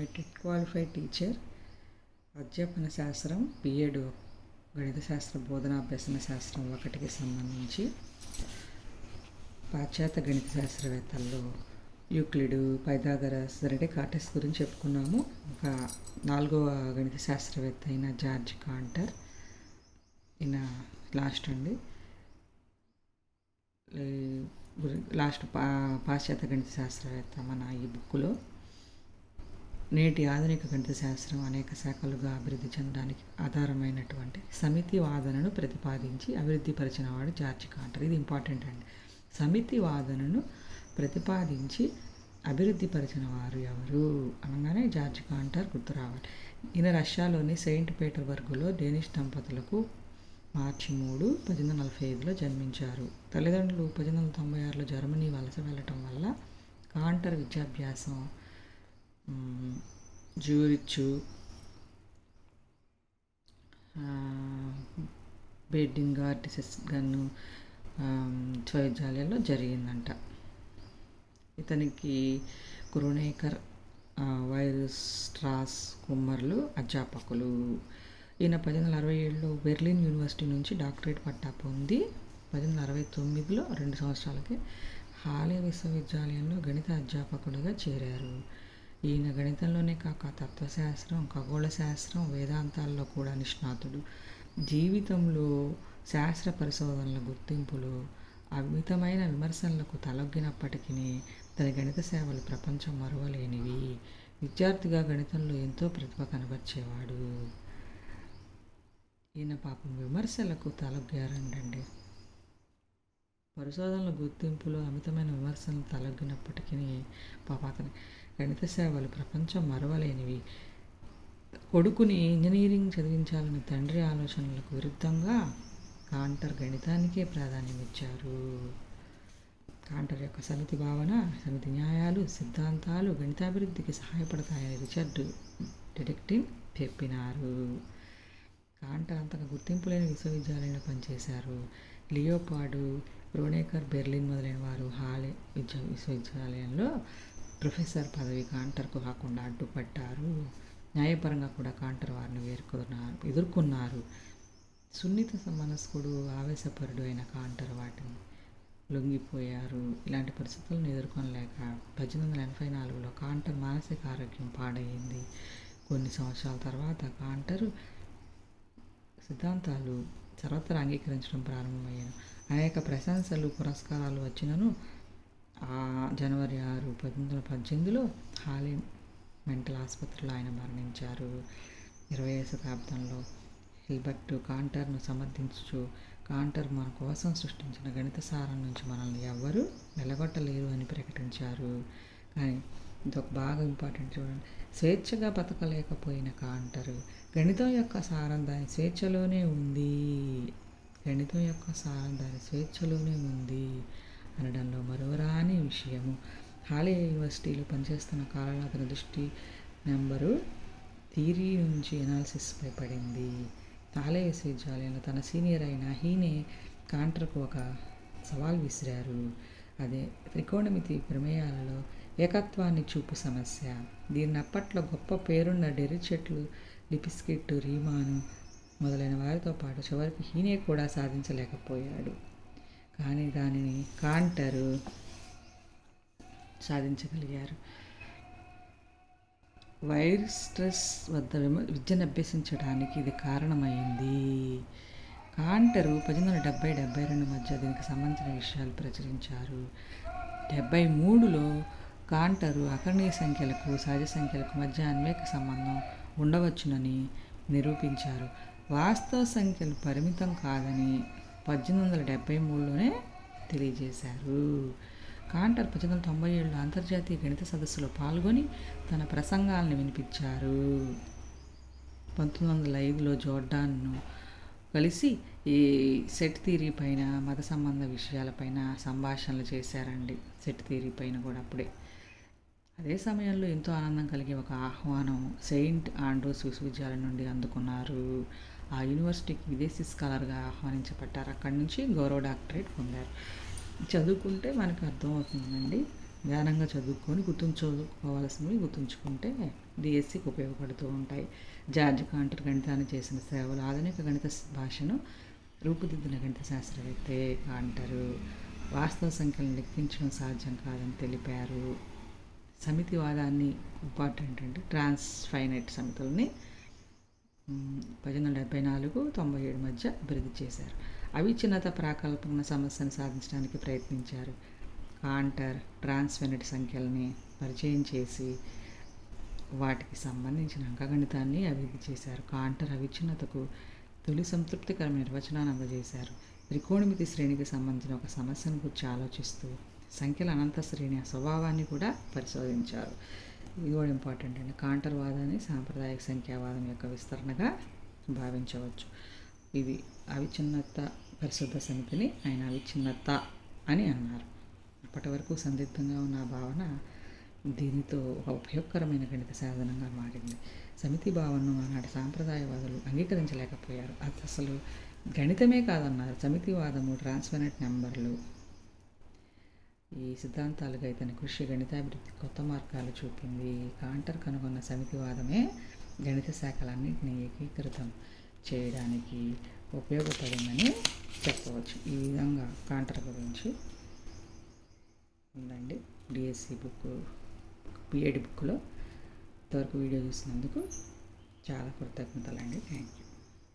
ఏ qualified teacher. అధ్యాపన శాస్త్రం BEd గణిత శాస్త్ర బోధనాభ్యసన శాస్త్రం 1కి సంబంధించి పాశ్చాత్య గణిత శాస్త్రవేత్తల్లో యూక్లిడ్, పైథాగరస్, రెడెకార్టెస్ గురించి చెప్పుకున్నాము. ఒక 4వ గణిత శాస్త్రవేత్త అయిన జార్జ్ కాంటర్, ఈయన లాస్ట్ పాశ్చాత్య గణిత శాస్త్రవేత్త. మన ఈ బుక్కులో నేటి ఆధునిక గణిత శాస్త్రం అనేక శాఖలుగా అభివృద్ధి చెందడానికి ఆధారమైనటువంటి సమితి వాదనను ప్రతిపాదించి అభివృద్ధిపరిచిన వాడు జార్జ్ కాంటర్. ఇది ఇంపార్టెంట్ అండి. సమితి వాదనను ప్రతిపాదించి అభివృద్ధిపరిచిన వారు ఎవరు అనగానే జార్జ్ కాంటర్ గుర్తు రావాలి. ఈయన రష్యాలోని సెయింట్ పీటర్స్బర్గ్లో డేనిష్ దంపతులకు మార్చి 3, 1845లో జన్మించారు. తల్లిదండ్రులు 1896లో జర్మనీ వలస వెళ్ళటం వల్ల కాంటర్ విద్యాభ్యాసం జ్యూరిచ్, బెడ్డింగార్డ్, సెస్గన్ విశ్వవిద్యాలయాల్లో జరిగిందంట. ఇతనికి క్రోనేకర్, వైర్స్ట్రాస్ కుమ్మర్లు అధ్యాపకులు. ఈయన 1867లో బెర్లిన్ యూనివర్సిటీ నుంచి డాక్టరేట్ పట్టా పొంది 1869లో 2 సంవత్సరాలకి హాలే విశ్వవిద్యాలయంలో గణిత అధ్యాపకుడిగా చేరారు. ఈయన గణితంలోనే కాక తత్వశాస్త్రం, ఖగోళ శాస్త్రం, వేదాంతాల్లో కూడా నిష్ణాతుడు. జీవితంలో శాస్త్ర పరిశోధనల గుర్తింపులు అమితమైన విమర్శనలకు తలొగ్గినప్పటికీ తన గణిత సేవలు ప్రపంచం మరువలేనివి. విద్యార్థిగా గణితంలో ఎంతో ప్రతిభ కనబర్చేవాడు. ఈయన పాపం విమర్శలకు తలొగ్గారండి. పరిశోధనల గుర్తింపులో అమితమైన విమర్శనలు తలొగ్గినప్పటికీ పాప అతని గణిత సేవలు ప్రపంచం మరవలేనివి. కొడుకుని ఇంజనీరింగ్ చదివించాలని తండ్రి ఆలోచనలకు విరుద్ధంగా కాంటర్ గణితానికే ప్రాధాన్యం ఇచ్చారు. కాంటర్ యొక్క సమితి భావన, సమితి న్యాయాలు, సిద్ధాంతాలు గణితాభివృద్ధికి సహాయపడతాయని రిచర్డ్ డెడెక్టిన్ చెప్పినారు. కాంటర్ అంతగా గుర్తింపు లేని విశ్వవిద్యాలయంలో పనిచేశారు. లియోపార్డు, క్రోనేకర్, బెర్లిన్ మొదలైన వారు హాలే విశ్వవిద్యాలయంలో ప్రొఫెసర్ పదవి కాంటర్కు కాకుండా అడ్డుపట్టారు. న్యాయపరంగా కూడా కాంటర్ వారిని ఎదుర్కొన్నారు. సున్నిత మనస్కుడు, ఆవేశపరుడు అయిన కాంటర్ వాటిని లొంగిపోయారు. ఇలాంటి పరిస్థితులను ఎదుర్కొనలేక 1884లో కాంటర్ మానసిక ఆరోగ్యం పాడైంది. కొన్ని సంవత్సరాల తర్వాత కాంటర్ సిద్ధాంతాలు సర్వత్రా అంగీకరించడం ప్రారంభమయ్యాను. అనేక ప్రశంసలు, పురస్కారాలు వచ్చినను జనవరి 6, 1918లో హాలే మెంటల్ ఆసుపత్రిలో ఆయన మరణించారు. 20వ శతాబ్దంలో హిల్బర్ట్ కాంటర్ను సమర్థించుచు, కాంటర్ మన కోసం సృష్టించిన గణిత సారం నుంచి మనల్ని ఎవ్వరూ వెలగొట్టలేరు అని ప్రకటించారు. కానీ ఇదొక బాగా ఇంపార్టెంట్ చూడండి. స్వేచ్ఛగా బతకలేకపోయిన కాంటర్ గణితం యొక్క సారం దాని స్వేచ్ఛలోనే ఉంది, గణితం యొక్క సారం దాని స్వేచ్ఛలోనే ఉంది అనడంలో మరోరాని విషయము. హాలే యూనివర్సిటీలో పనిచేస్తున్న కాలంలో అతని దృష్టి నెంబరు థియరీ నుంచి ఎనాలిసిస్పై పడింది. హాలే విశ్వవిద్యాలయంలో తన సీనియర్ అయిన హీనే కాంటర్కు ఒక సవాల్ విసిరారు. అదే త్రికోణమితి ప్రమేయాలలో ఏకత్వాన్ని చూపు సమస్య. దీన్ని అప్పట్లో గొప్ప పేరున్న డెరిచెట్లు, లిప్స్కిట్, రీమాన్ మొదలైన వారితో పాటు చివరికి హీనే కూడా సాధించలేకపోయాడు. కానీ దానిని కాంటరు సాధించగలిగారు. వైర్స్ట్రాస్ వద్ద విద్యను అభ్యసించడానికి ఇది కారణమైంది. కాంటరు 1870-72 మధ్య దీనికి సంబంధించిన విషయాలు ప్రచురించారు. 73లో కాంటరు అకర్ణీయ సంఖ్యలకు, సహజ సంఖ్యలకు మధ్య అన్వేక సంబంధం ఉండవచ్చునని నిరూపించారు. వాస్తవ సంఖ్యలు పరిమితం కాదని 1873లోనే తెలియజేశారు. కాంటర్ 1897లో అంతర్జాతీయ గణిత సదస్సులో పాల్గొని తన ప్రసంగాలను వినిపించారు. 1905లో జోర్డాన్ను కలిసి ఈ సెట్ థియరీ పైన, మత సంబంధ విషయాలపైన సంభాషణలు చేశారండి. సెట్ థియరీ పైన కూడా అప్పుడే. అదే సమయంలో ఎంతో ఆనందం కలిగే ఒక ఆహ్వానం సెయింట్ ఆండ్రూస్ విశ్వవిద్యాలయం నుండి అందుకున్నారు. ఆ యూనివర్సిటీకి విదేశీ స్కాలర్గా ఆహ్వానించబడ్డారు. అక్కడి నుంచి గౌరవ డాక్టరేట్ పొందారు. చదువుకుంటే మనకు అర్థమవుతుందండి నిదానంగా చదువుకొని గుర్తుంచుకోవాల్సినవి గుర్తుంచుకుంటే డిఎస్సికి ఉపయోగపడుతూ ఉంటాయి. జార్జ్ కాంటర్ గణితాన్ని చేసిన సేవలు ఆధునిక గణిత భాషను రూపుదిద్దిన గణిత శాస్త్రవేత్తే కాంటరు. వాస్తవ సంఖ్యలను లెక్కించడం సాధ్యం కాదని తెలిపారు. సమితివాదాన్ని ఇంపార్టెంట్ అంటే ట్రాన్స్ఫైనైట్ సమితుల్ని 1874-97 మధ్య అభివృద్ధి చేశారు. అవిచ్ఛిన్నత ప్రాకల్పన సమస్యను సాధించడానికి ప్రయత్నించారు. కాంటర్ ట్రాన్స్ఫైనైట్ సంఖ్యల్ని పరిచయం చేసి వాటికి సంబంధించిన అంకగణితాన్ని అభివృద్ధి చేశారు. కాంటర్ అవిచ్ఛిన్నతకు తొలి సంతృప్తికరమైన నిర్వచనాన్ని అందజేశారు. త్రికోణమితి శ్రేణికి సంబంధించిన ఒక సమస్యను గురించి ఆలోచిస్తూ సంఖ్యల అనంత శ్రేణి స్వభావాన్ని కూడా పరిశోధించారు. ఇది కూడా ఇంపార్టెంట్ అండి. కాంటర్ వాదాన్ని సాంప్రదాయిక సంఖ్యావాదం యొక్క విస్తరణగా భావించవచ్చు. ఇది అవిచ్ఛిన్నత పరిశుద్ధ సమితిని ఆయన అవిచ్ఛిన్నత అని అన్నారు. అప్పటి వరకు సందిగ్ధంగా ఉన్న భావన దీనితో ఒక ఉపయోగకరమైన గణిత సాధనంగా మారింది. సమితి భావనను ఆనాటి సాంప్రదాయవాదులు అంగీకరించలేకపోయారు. అది అసలు గణితమే కాదన్నారు. సమితివాదము, ట్రాన్స్ఫైనైట్ నెంబర్లు, ఈ సిద్ధాంతాలుగా ఇతని కృషి గణితాభివృద్ధి కొత్త మార్గాలు చూపింది. కాంటర్ కనుగొన్న సమితివాదమే గణిత శాఖలన్నింటినీ ఏకీకృతం చేయడానికి ఉపయోగపడిందని చెప్పవచ్చు. ఈ విధంగా కాంటర్ గురించి ఉందండి డిఎస్సి బుక్, బిఎడ్ బుక్లో. ఇంతవరకు వీడియో చూసినందుకు చాలా కృతజ్ఞతలండి. Thank you.